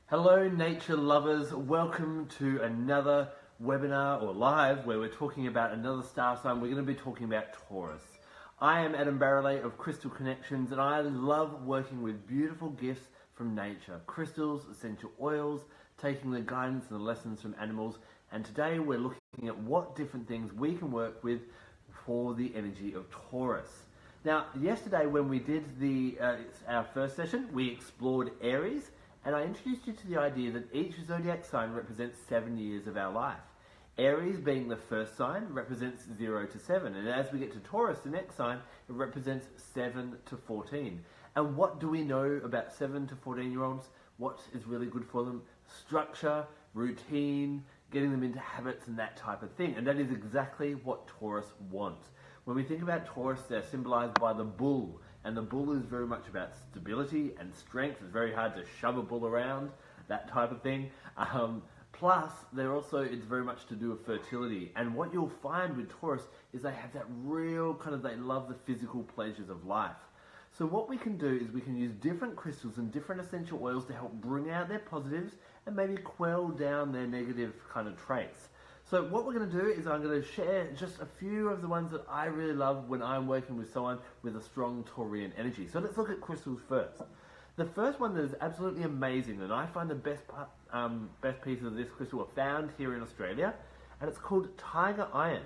Hello nature lovers, welcome to another webinar or live where we're talking about another star sign. We're going to be talking about Taurus. I am Adam Barralet of Crystal Connections and I love working with beautiful gifts from nature. Crystals, essential oils, taking the guidance and the lessons from animals, and today we're looking at what different things we can work with for the energy of Taurus. Now yesterday when we did our first session, we explored Aries. And I introduced you to the idea that each zodiac sign represents 7 years of our life. Aries, being the first sign, represents 0 to 7. And as we get to Taurus, the next sign, it represents 7 to 14. And what do we know about 7 to 14-year-olds? What is really good for them? Structure, routine, getting them into habits and that type of thing. And that is exactly what Taurus wants. When we think about Taurus, they're symbolized by the bull. And the bull is very much about stability and strength. It's very hard to shove a bull around, that type of thing. Plus, it's very much to do with fertility. And what you'll find with Taurus is they have that real they love the physical pleasures of life. So what we can do is we can use different crystals and different essential oils to help bring out their positives and maybe quell down their negative traits. So what we're going to do is I'm going to share just a few of the ones that I really love when I'm working with someone with a strong Taurian energy. So let's look at crystals first. The first one that is absolutely amazing, and I find the best pieces of this crystal are found here in Australia, and it's called Tiger Iron.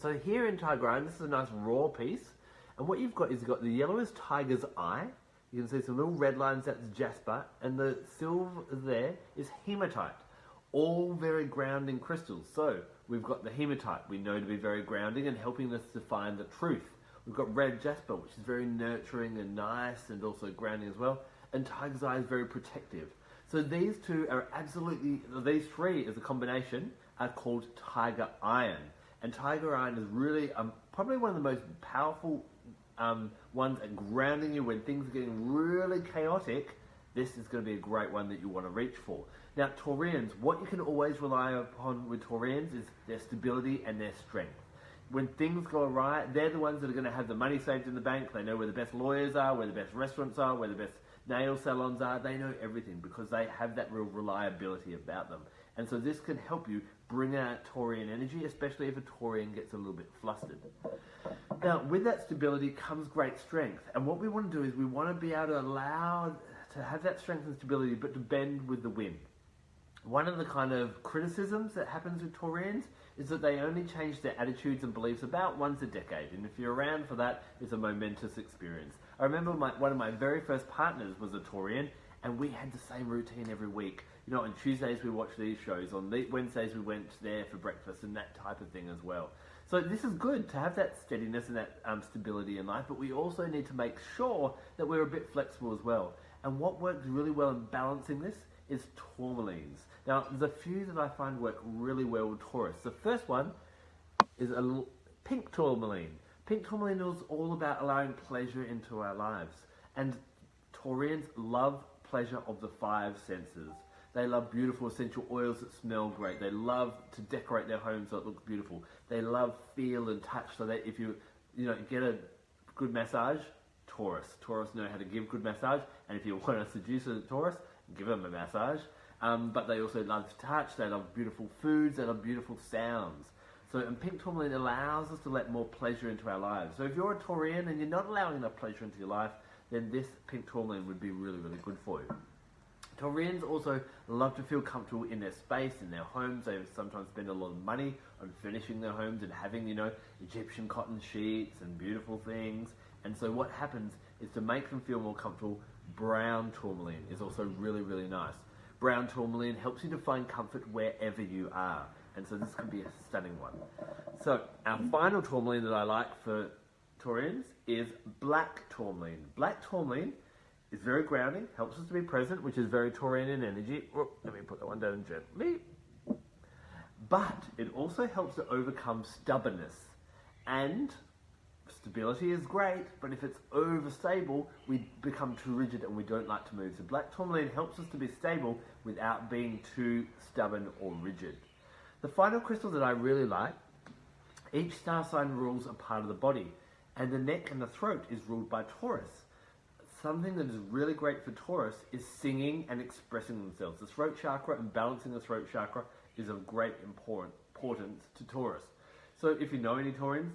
So here in Tiger Iron, this is a nice raw piece, and what you've got the yellow is Tiger's Eye. You can see some little red lines, that's jasper, and the silver there is hematite. All very grounding crystals. So we've got the hematite, we know to be very grounding and helping us to find the truth. We've got red jasper, which is very nurturing and nice and also grounding as well. And tiger's eye is very protective. So these three as a combination are called Tiger Iron. And Tiger Iron is really probably one of the most powerful ones at grounding you when things are getting really chaotic. This is going to be a great one that you want to reach for. Now, Taurians, what you can always rely upon with Taurians is their stability and their strength. When things go awry, they're the ones that are going to have the money saved in the bank. They know where the best lawyers are, where the best restaurants are, where the best nail salons are. They know everything because they have that real reliability about them. And so this can help you bring out Taurian energy, especially if a Taurian gets a little bit flustered. Now, with that stability comes great strength. And what we want to do is we want to be able to have that strength and stability, but to bend with the wind. One of the criticisms that happens with Taurians is that they only change their attitudes and beliefs about once a decade. And if you're around for that, it's a momentous experience. I remember one of my very first partners was a Taurian, and we had the same routine every week. You know, on Tuesdays we watched these shows, on Wednesdays we went there for breakfast and that type of thing as well. So this is good to have that steadiness and that stability in life, but we also need to make sure that we're a bit flexible as well. And what works really well in balancing this is tourmalines. Now, there's a few that I find work really well with Taurus. The first one is a pink tourmaline. Pink tourmaline is all about allowing pleasure into our lives. And Taurians love pleasure of the 5 senses. They love beautiful essential oils that smell great. They love to decorate their homes so it looks beautiful. They love feel and touch, so that if you get a good massage, Taurus know how to give good massage, and if you want to seduce a Taurus, give them a massage. But they also love touch, they love beautiful foods, they love beautiful sounds. And pink tourmaline allows us to let more pleasure into our lives. So if you're a Taurian and you're not allowing enough pleasure into your life, then this pink tourmaline would be really, really good for you. Taurians also love to feel comfortable in their space, in their homes. They sometimes spend a lot of money on finishing their homes and having, Egyptian cotton sheets and beautiful things. And so what happens is to make them feel more comfortable, brown tourmaline is also really, really nice. Brown tourmaline helps you to find comfort wherever you are. And so this can be a stunning one. So our final tourmaline that I like for Taurians is black tourmaline. Black tourmaline is very grounding, helps us to be present, which is very Taurian in energy. Let me put that one down gently. But it also helps to overcome stubbornness. And stability is great, but if it's overstable, we become too rigid and we don't like to move. So black tourmaline helps us to be stable without being too stubborn or rigid. The final crystal that I really like, each star sign rules a part of the body, and the neck and the throat is ruled by Taurus. something that is really great for Taurus is singing and expressing themselves. The throat chakra and balancing the throat chakra is of great importance to Taurus. So if you know any Taurians,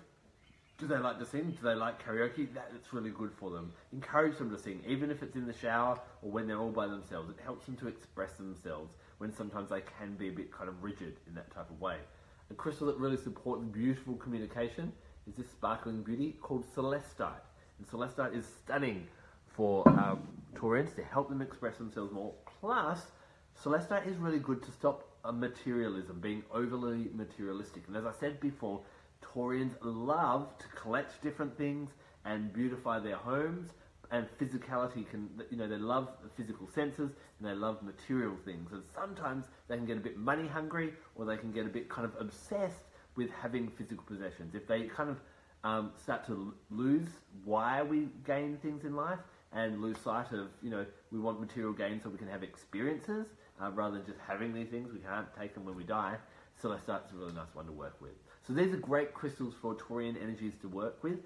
do they like to sing? Do they like karaoke? That's really good for them. Encourage them to sing, even if it's in the shower or when they're all by themselves. It helps them to express themselves when sometimes they can be a bit kind of rigid in that type of way. A crystal that really supports beautiful communication is this sparkling beauty called celestite. And celestite is stunning for Taurians to help them express themselves more. Plus, celestite is really good to stop materialism, being overly materialistic. And as I said before, Taurians love to collect different things and beautify their homes, and physicality can, they love the physical senses and they love material things. And sometimes they can get a bit money hungry, or they can get a bit kind of obsessed with having physical possessions. If they kind of start to lose why we gain things in life and lose sight of, we want material gain so we can have experiences rather than just having these things. We can't take them when we die. Celestite's a really nice one to work with. So these are great crystals for Taurian energies to work with,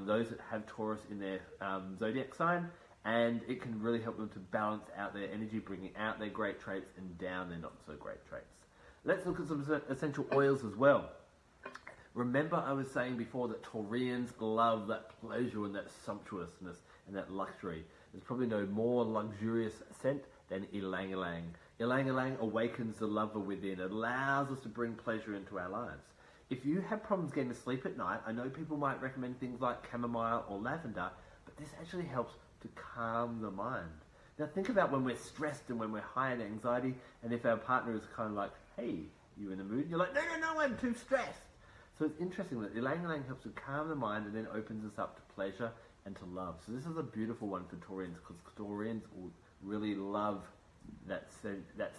those that have Taurus in their zodiac sign, and it can really help them to balance out their energy, bringing out their great traits and down their not so great traits. Let's look at some essential oils as well. Remember I was saying before that Taurians love that pleasure and that sumptuousness and that luxury. There's probably no more luxurious scent than ylang ylang. Ylang ylang awakens the lover within. It allows us to bring pleasure into our lives. If you have problems getting to sleep at night, I know people might recommend things like chamomile or lavender, but this actually helps to calm the mind. Now think about when we're stressed and when we're high in anxiety, and if our partner is kind of like, hey, you in the mood? You're like, no, I'm too stressed. So it's interesting that ylang ylang helps to calm the mind and then opens us up to pleasure and to love. So this is a beautiful one for Taurians, because Taurians will really love that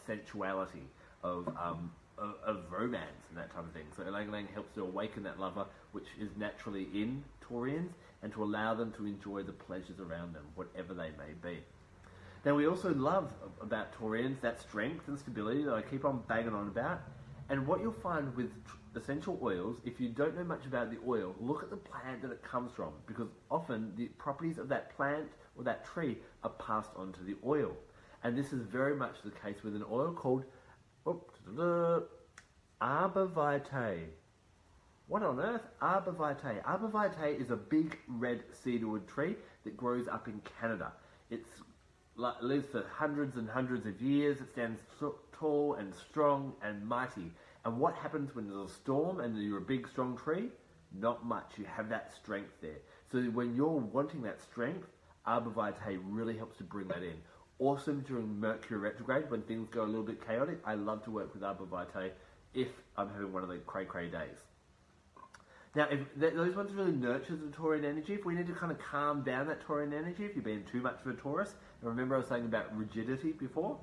sensuality of romance and that type of thing. So ylang ylang helps to awaken that lover, which is naturally in Taurians, and to allow them to enjoy the pleasures around them, whatever they may be. Now we also love about Taurians that strength and stability that I keep on banging on about. And what you'll find with essential oils, if you don't know much about the oil, look at the plant that it comes from, because often the properties of that plant or that tree are passed on to the oil. And this is very much the case with an oil called Arbor Vitae. What on earth? Arbor Vitae. Arbor Vitae is a big red cedarwood tree that grows up in Canada. It lives for hundreds and hundreds of years. It stands tall and strong and mighty. And what happens when there's a storm and you're a big strong tree? Not much. You have that strength there. So when you're wanting that strength, Arbor Vitae really helps to bring that in. Awesome during Mercury retrograde when things go a little bit chaotic. I love to work with Arbor Vitae if I'm having one of the cray days. Now, if those ones really nurture the Taurian energy, if we need to kind of calm down that Taurian energy, if you're being too much of a Taurus, and remember I was saying about rigidity before,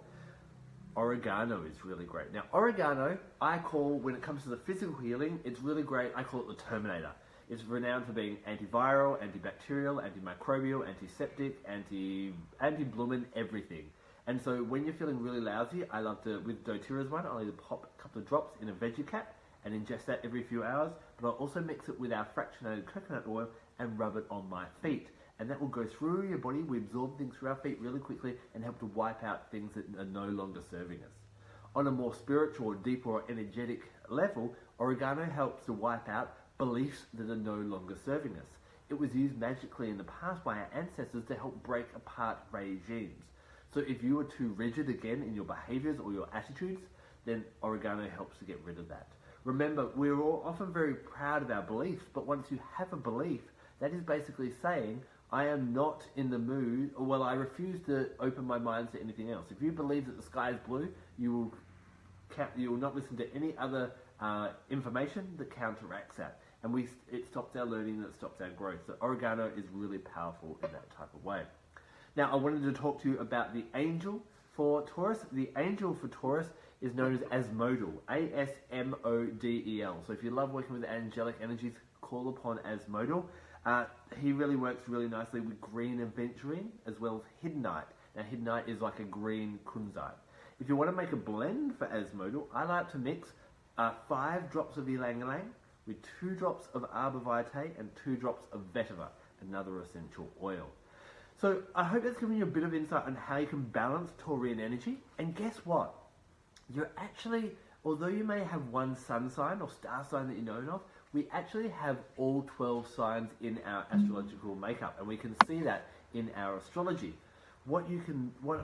oregano is really great. Now, oregano, I call, when it comes to the physical healing, it's really great. I call it the Terminator. It's renowned for being antiviral, antibacterial, antimicrobial, antiseptic, anti-bloomin', everything. And so when you're feeling really lousy, I love to, with doTERRA's one, I'll either pop a couple of drops in a veggie cap and ingest that every few hours, but I'll also mix it with our fractionated coconut oil and rub it on my feet. And that will go through your body. We absorb things through our feet really quickly and help to wipe out things that are no longer serving us. On a more spiritual or deeper or energetic level, oregano helps to wipe out beliefs that are no longer serving us. It was used magically in the past by our ancestors to help break apart regimes. So if you were too rigid again in your behaviors or your attitudes, then oregano helps to get rid of that. Remember, we're all often very proud of our beliefs, but once you have a belief, that is basically saying, I am not in the mood, or well, I refuse to open my mind to anything else. If you believe that the sky is blue, you will not listen to any other information that counteracts that. And it stops our learning, and it stops our growth. So oregano is really powerful in that type of way. Now, I wanted to talk to you about the angel for Taurus. The angel for Taurus is known as Asmodel, A-S-M-O-D-E-L. So if you love working with angelic energies, call upon Asmodel. He really works really nicely with green aventurine as well as hiddenite. Now, hiddenite is like a green kunzite. If you want to make a blend for Asmodel, I like to mix 5 drops of ylang ylang with 2 drops of Arbor Vitae and 2 drops of vetiver, another essential oil. So I hope that's given you a bit of insight on how you can balance Taurian energy. And guess what? You're actually, although you may have one sun sign or star sign that you know of, we actually have all 12 signs in our astrological makeup, and we can see that in our astrology. What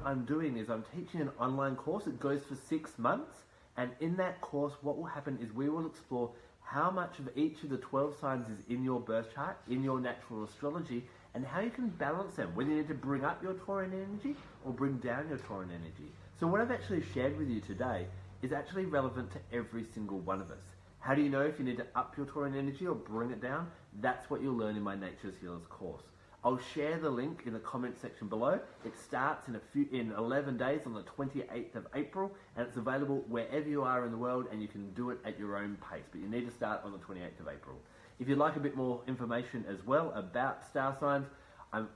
I'm doing is I'm teaching an online course. It goes for 6 months, and in that course, what will happen is we will explore how much of each of the 12 signs is in your birth chart, in your natural astrology, and how you can balance them, whether you need to bring up your Taurian energy or bring down your Taurian energy. So what I've actually shared with you today is actually relevant to every single one of us. How do you know if you need to up your Taurian energy or bring it down? That's what you'll learn in my Nature's Healers course. I'll share the link in the comment section below. It starts in 11 days on the 28th of April, and it's available wherever you are in the world, and you can do it at your own pace, but you need to start on the 28th of April. If you'd like a bit more information as well about star signs,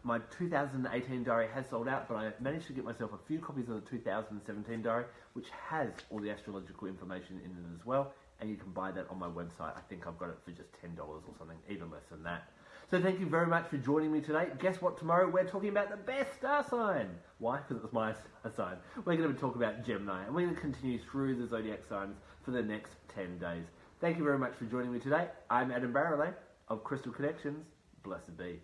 my 2018 diary has sold out, but I managed to get myself a few copies of the 2017 diary, which has all the astrological information in it as well, and you can buy that on my website. I think I've got it for just $10 or something, even less than that. So thank you very much for joining me today. Guess what? Tomorrow we're talking about the best star sign. Why? Because it was my sign. We're going to talk about Gemini, and we're going to continue through the zodiac signs for the next 10 days. Thank you very much for joining me today. I'm Adam Barralet of Crystal Connections. Blessed be.